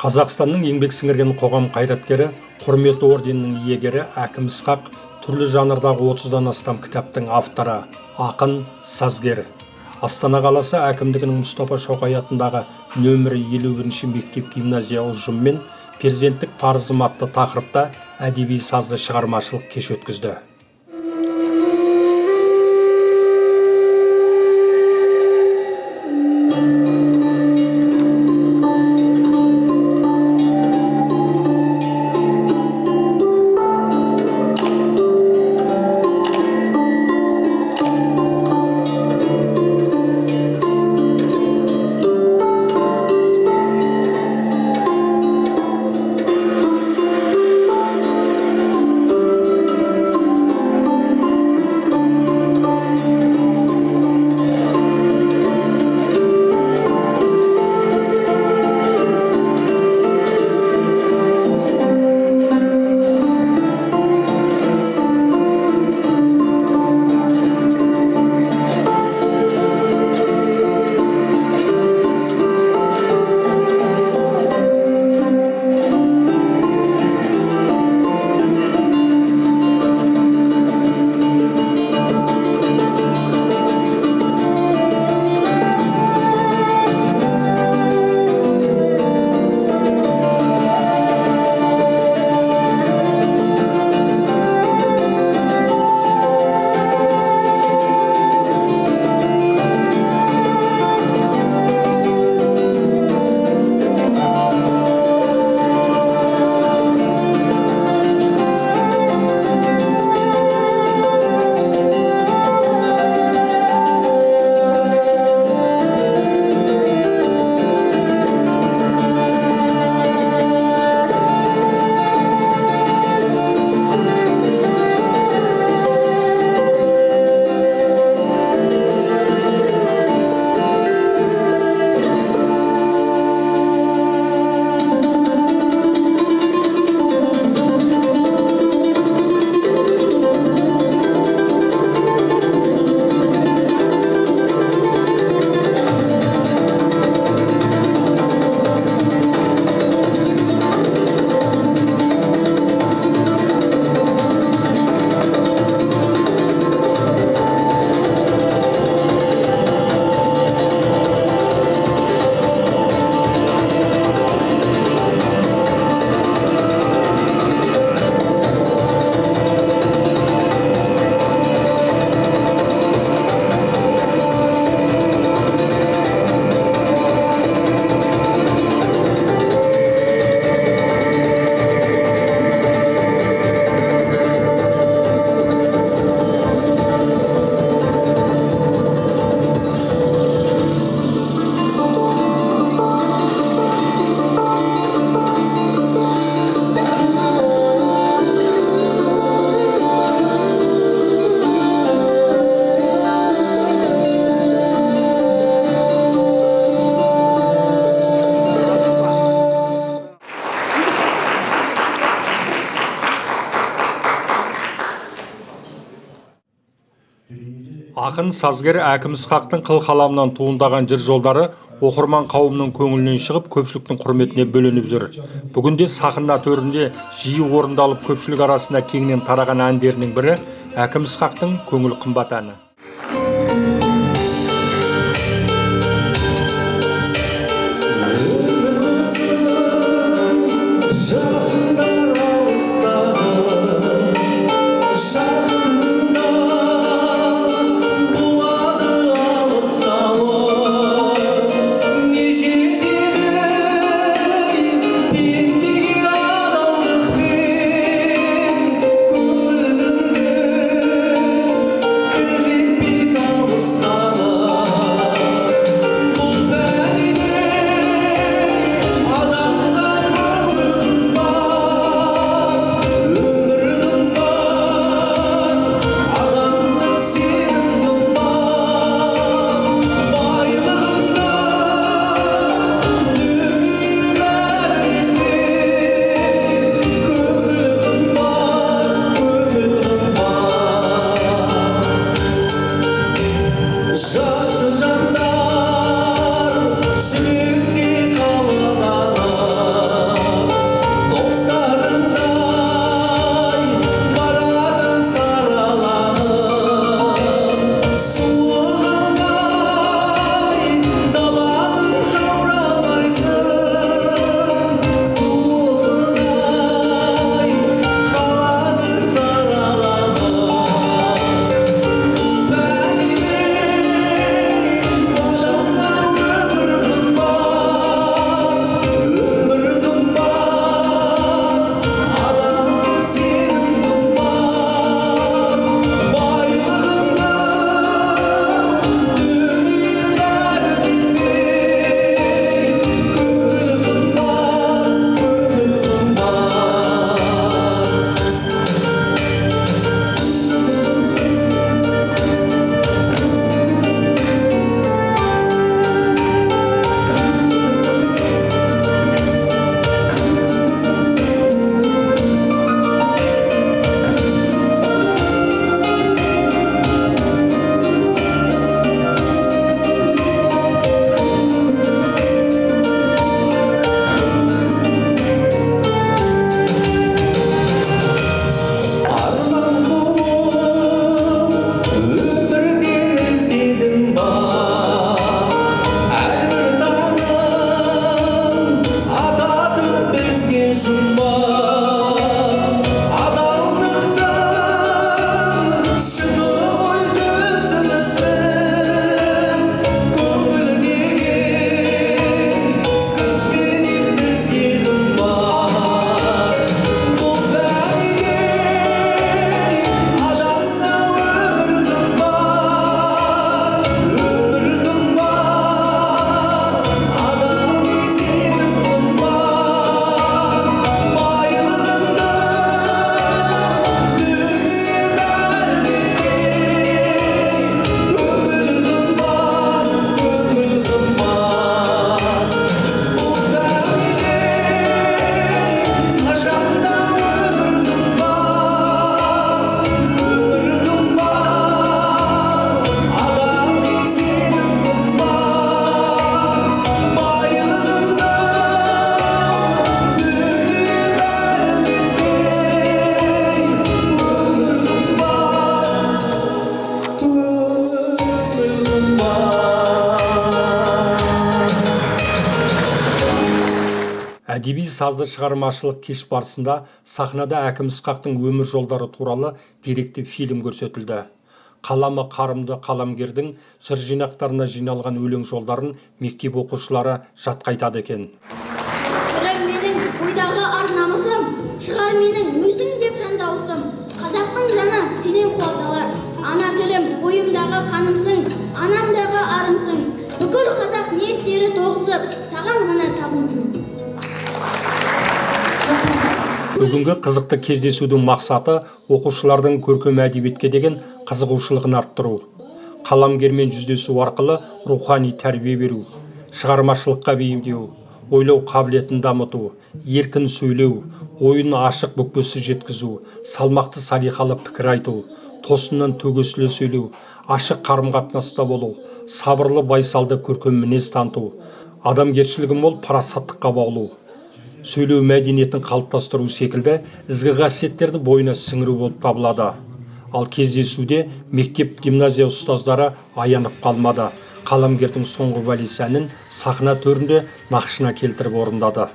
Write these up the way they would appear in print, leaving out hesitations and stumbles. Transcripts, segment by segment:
Қазақстанның еңбек сіңірген қоғам қайраткері, құрмет орденінің иегері Әкім Ысқақ түрлі жанрдағы 30-дан астам кітаптың авторы, ақын, сазгер. Астана қаласы әкімдігінің Мұстафа Шоқай атындағы нөмірі 51-ші мектеп-гимназия ұжымымен перзенттік парызым атты тақырыпта әдеби сазды шығармашылық кеш өткізді. Ақын сазгер Әкім Ысқақтың қыл қаламынан туындаған жыр жолдары оқырман қауымның көңілінен шығып, көпшіліктің құрметіне бөленіп жүр. Бүгінде сахна төрінде жиі орындалып, көпшілік арасында кеңінен тараған әндерінің бірі Әкім Ысқақтың көңіл қымбат әні. Жақсы жандар сүйікті қалғаны Әдеби сазды шығармашылық кеш барысында сахнада Әкім Ысқақтың өмір жолдары туралы деректі фильм көрсетілді. Қаламы қарымды қаламгердің жыр жинақтарына жиналған өлең жолдарын мектеп оқушылары жатқа айтады екен. Тілім менің бойдағы ар намысым, шығар менің өзім деп жан дауысым. Қазақтың жаны сенен қуат алар. Ана тілім бойымдағы қанымсың, анамдағы арымсың. Бүкіл қазақ ниеттері тоғысып, саған ғана табынсын. Бүгінгі қызықты кездесудің мақсаты оқушылардың көркем әдебиетке деген қызығушылығын арттыру. Қаламгермен жүздесу арқылы рухани тәрбие беру, шығармашылыққа бейімдеу, ойлау қабілетін дамыту, еркін сөйлеу, ойын ашық бүкпесіз жеткізу, салмақты салиқалы пікір айту, тосыннан төгесілі сөйлеу, ашық қарым-қатынаста болу, сабырлы байсалды көркем мінез таныту, адамгершілігі мол парасаттыққа баулу, сөйлеу мәдениетін қалыптастыру секілді ізгі қасиеттерді бойына сіңіру болып табылады. Ал кездесуде мектеп гимназия ұстаздары аянып қалмады. Қаламгердің соңғы валис әнін сахна төрінде нақышына келтіріп орындады.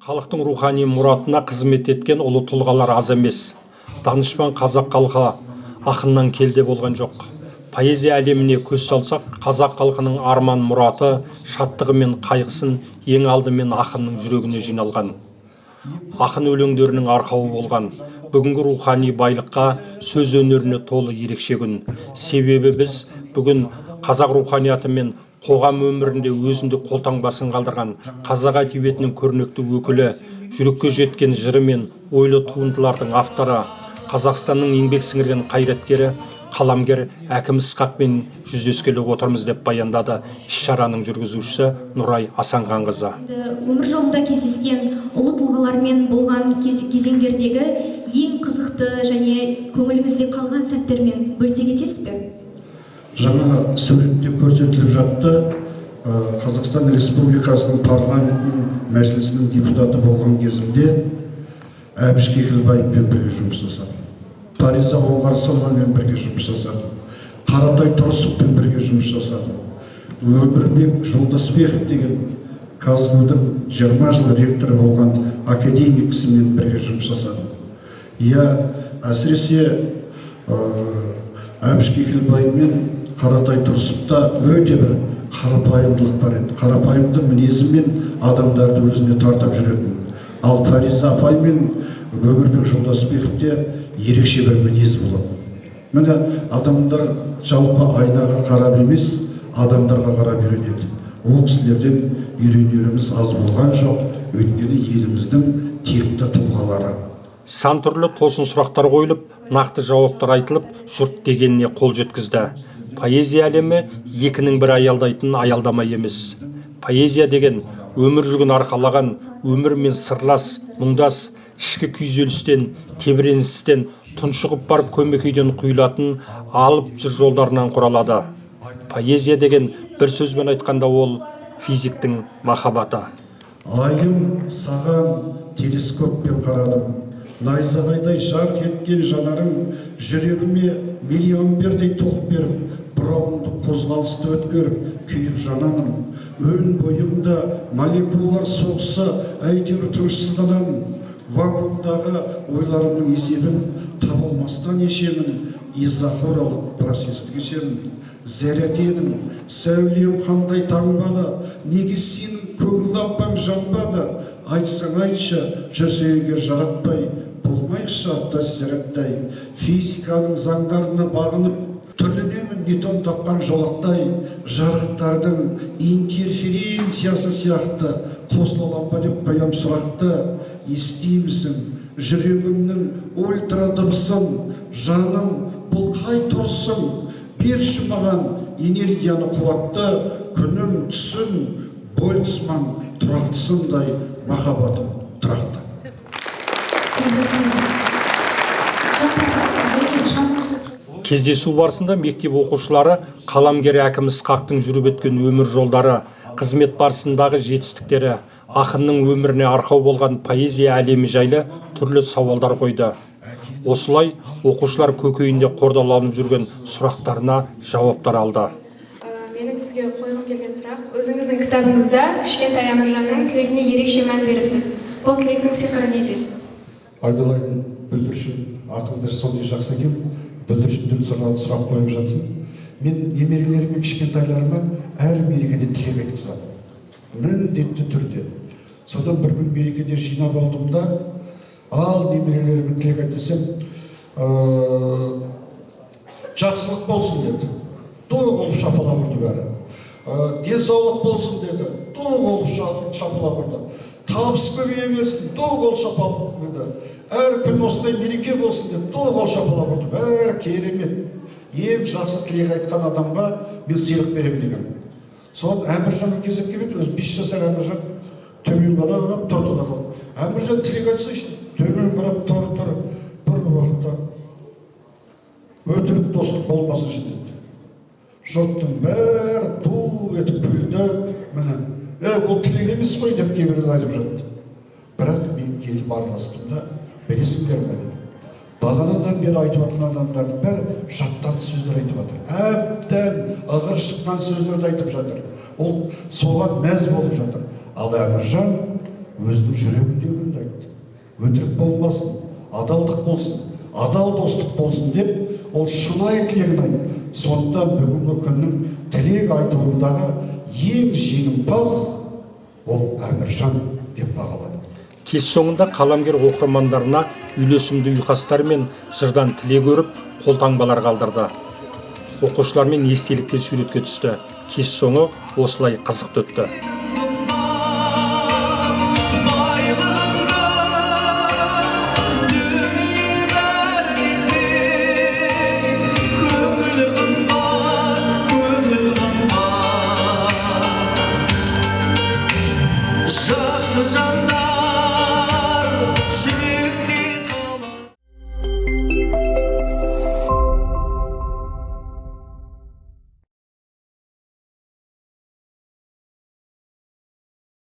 Халықтың рухани мұратына қызмет еткен ұлы тұлғалар аз емес. Данышпан қазақ халқы ақыннан келде болған жоқ. Поэзия әлеміне көз салсақ, қазақ халқының арман мұраты, шаттығы мен қайғысын ең алдымен ақынның жүрегіне жиналған. Ақын өлеңдерінің арқауы болған. Бүгінгі рухани байлыққа, сөз өнеріне толы ерекше күн. Себебі біз бүгін қазақ руханияты мен қоғам өмірінде өзіндік қолтаңбасын қалдырған қазақ әдебиетінің көрнекті өкілі, жүрекке жеткен жыры мен ойлы туындылардың авторы, Қазақстанның еңбек сіңірген қайраткері, қаламгер Әкім Ысқақпен жүздескелі отырмыз деп баяндады іс-шараның жүргізушісі Нұрай Асанғанқызы. Өмір жолында кездескен ұлы тұлғалармен болған кезеңдердегі ең қызықты және көңіліңізде қалған сәттермен бөлісе кетесіз бе? Жаңа суретте көрсетіліп жатты, Қазақстан Республикасының парламентінің мәжілісінің депутаты болған кезімде Әбіш Кекілбаевпен бірге жұмыс жасадым. Фариза Оңғарсыновамен бірге жұмыс жасадым. Қаратай Тұрсыппен бірге жұмыс жасадым. Өмірбек Жолдасбеков деген Казгудың 20 жыл ректоры болған академик кісімен бірге жұмыс жасадым. Әсіресе Әбіш Кекілбаев мен Қаратай Тұрсыпта өте бір қарапайымдылық бар еді. Қарапайымды мінезімен адамдарды өзіне тартып жүретін. Ал Фариза апай мен Өмірбек Жолдасбековте ерекше бір мінез болады. Міне адамдар жалпы айнаға қарап емес, адамдарға қарап үйренеді. Ол кісілерден үйренеріміз аз болған жоқ, өйткені еліміздің текті тұлғалары. Сан түрлі тосын сұрақтар қойылып, нақты жауаптар айтылып, жұрт дегеніне қол жеткізді. Поэзия әлемі екінің бір аялдайтын аялдама емес. Поэзия деген өмір жүгін арқалаған, өмірмен сырлас, мұңдас, ішкі күйзелістен, тебіреністен, тұншығып барып көмекейден құйылатын алып жыр жолдарынан құралады. Поэзия деген бір сөзбен айтқанда ол физиктің махаббаты. Айым саған телескоппен қарадым. Найзағайдай жарқ еткен жанарың жүрегіме миллион бердей тоқ беріп, бұрауымды қозғалысты өткеріп, күйіп жанамын. Өн бойымда молекулалар соғысы әйтеуір тынышсызданамын. Вакуумдағы ойларымның есебін табылмастан ешемін. Изохоралық процесті кешемін. Зәрет едім, сәулем қандай таңбалы, неге сенің көңіл лампаң жанбады? Айтсаң айтшы, жүрсе егер жаратпай, болмайықшы аттас зәреттай. Физиканың заңдарына бағынып, түрленемін ньютон тапқан жолақтай. Жарықтардың интерференциясы сияқты қосыла ба деп қоям сұрақты. Естимісің жүрегімнің ультра дыбысын, жаным бұл қай тұрсын? Берші маған энергияны қуатты, күнім түсін, болтысман тұрақтысындай махаббатым тұрақты. Кездесу барысында мектеп оқушылары қаламгер Әкім Ысқақтың жүріп өткен өмір жолдары, қызмет барысындағы жетістіктері, ақынның өміріне арқау болған поэзия әлемі жайлы түрлі сауалдар қойды. Осылай оқушылар көкейінде қордаланып жүрген сұрақтарына жауаптар алды. Менің сізге қойғым келген сұрақ, өзіңіздің кітабыңызда кішкентай Әміржанның тілегіне ерекше мән беріпсіз. Бұл тілектің сиқыры неде? Айналайын бүлдіршін, атыңды сондай жақсы екен, бүлдіршіндер сұрақ қойып жатсын. Мен немерелеріме, кішкентайларыма әр мерекеде тілек айтқызамын. Міндетті түрде. Содан бір күн мерекеде жинап алдым да, ал немерелеріме тілек айт десем, жақсылық болсын деді. Туы қолып шапала ұрды бәрі. Денсаулық болсын деді. Туы қолып шапала ұрды. Табыс көбейе берсін, туы қолып шапала ұрды. Әр күн осындай мереке болсын деді. Туы қолып шапала ұрды. Бәрі керемет. Ең жақсы тілек айтқан адамға мен сыйлық беремін деген. Сол Әміржанға кезек келеді, өзі 5 жасар Әміржан төмен қарап тұрды да қалды. Әміржан тілек айтсайшы, төмен қарап тұрды. Бір уақытта өтірік достық болмасыншы деді. Жұрттың бәрі ду етіп күлді. Міне, бұл тілек емес қой деп кейбіреулер айтып жатты. Бірақ мен келіп араластым да, білесіңдер ме дедім. Бағанадан бері айтып жатқан адамдардың бәрі жаттан сөздер айтып жатыр. Әбден ығыр шыққан сөздерді айтып жатыр. Ол соған мәз болып жатыр. Ал Әміржан өзінің жүрегіндегінді айтты. Өтірік болмасын, адалдық болсын, адал достық болсын деп, ол шынайы тілегін айтты. Сондықтан бүгінгі күннің тілек айтуындағы ең жеңімпаз ол Әміржан деп бағалады. Кеш соңында қаламгер оқырмандарына үйлесімді ұйқастар мен жырдан тілек өріп, қолтаңбалар қалдырды. Оқушылармен естелікке суретке түсті. Кеш соңы осылай қызықты өтті.